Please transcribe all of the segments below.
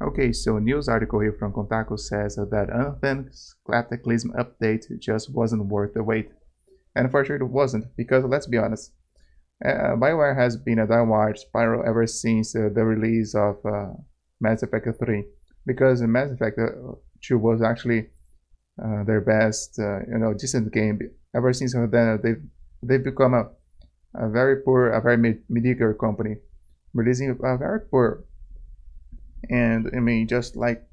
Okay, so a news article here from Kotaku says that Anthem's Cataclysm update just wasn't worth the wait. And for sure it wasn't, because let's be honest, BioWare has been a downward spiral ever since the release of Mass Effect 3, because Mass Effect 2 was actually their best, decent game. Ever since then, they've become a very poor, a very mediocre company, releasing a very poor, and I mean, just like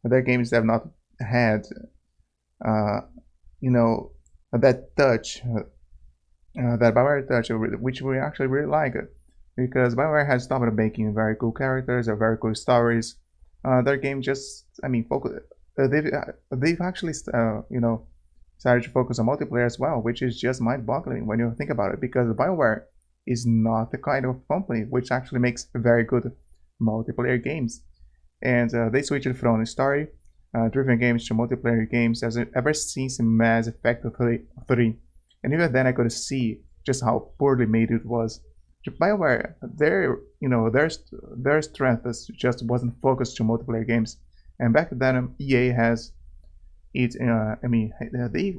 other games that have not had, uh, you know, that touch, that BioWare touch, which we actually really like it, because BioWare has stopped making very cool characters or very cool stories. Their game just, I mean, focus. They've actually, started to focus on multiplayer as well, which is just mind-boggling when you think about it, because BioWare is not the kind of company which actually makes very good multiplayer games. And they switched from story-driven games to multiplayer games ever since Mass Effect 3. And even then, I could see just how poorly made it was. BioWare, their strength just wasn't focused to multiplayer games. And back then, EA has it. I mean, they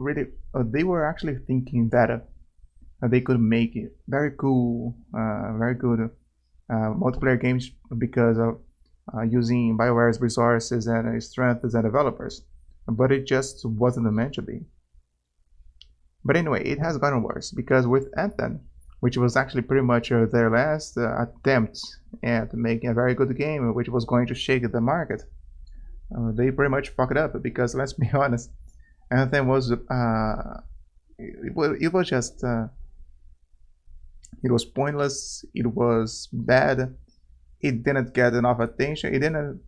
were actually thinking that they could make it very cool, very good multiplayer games because of using BioWare's resources and strength as developers. But it just wasn't meant to be. But anyway, it has gotten worse because with Anthem, which was actually pretty much their last attempt at making a very good game, which was going to shake the market, they pretty much fucked up because let's be honest, Anthem was it was just it was pointless. It was bad. It didn't get enough attention. It didn't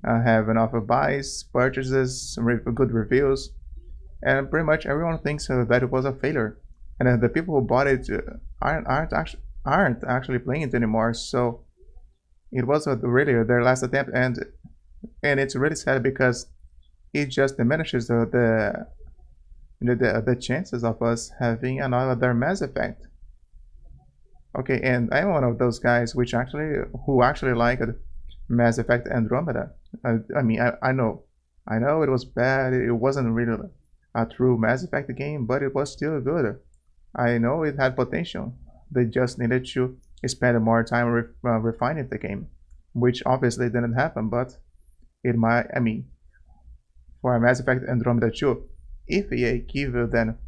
have enough buys, purchases, good reviews, and pretty much everyone thinks that it was a failure. And the people who bought it aren't actually playing it anymore. So it was really their last attempt, and it's really sad because it just diminishes the chances of us having another Mass Effect. Okay, and I'm one of those guys who actually liked Mass Effect Andromeda. I mean, I know it was bad. It wasn't really a true Mass Effect game, but it was still good. I know it had potential. They just needed to spend more time refining the game, which obviously didn't happen. But it might. I mean, for Mass Effect Andromeda 2, if EA give them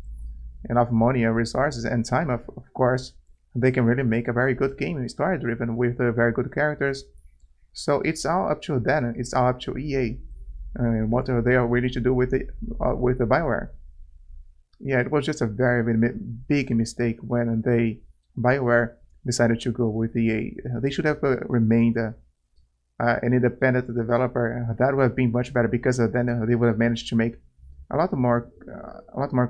enough money and resources and time, of course, they can really make a very good game, story driven with very good characters. So it's all up to them. It's all up to EA and what they are willing to do with the BioWare. Yeah, it was just a very big mistake when BioWare decided to go with EA. They should have remained an independent developer. That would have been much better because then they would have managed to make a lot more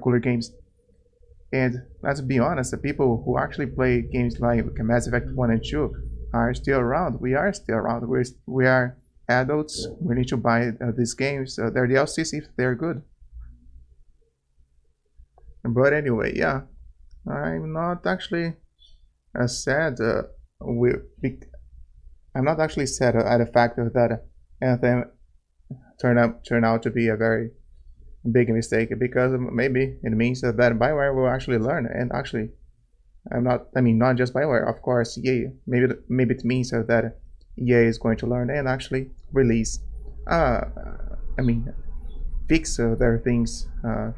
cooler games. And let's be honest, the people who actually play games like Mass Effect 1 and 2 are still around. We are still around. We are adults. We need to buy these games. They're DLCs if they're good. But anyway, yeah, I'm not actually sad. I'm not actually sad at the fact that Anthem turned out to be a very big mistake because maybe it means that BioWare will actually learn and actually not just BioWare, of course, EA. Maybe it means that EA is going to learn and actually release I mean fix their things,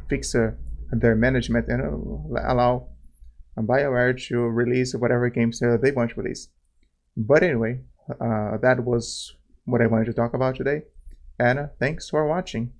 fix their management, and allow BioWare to release whatever games they want to release. But anyway, that was what I wanted to talk about today, and thanks for watching.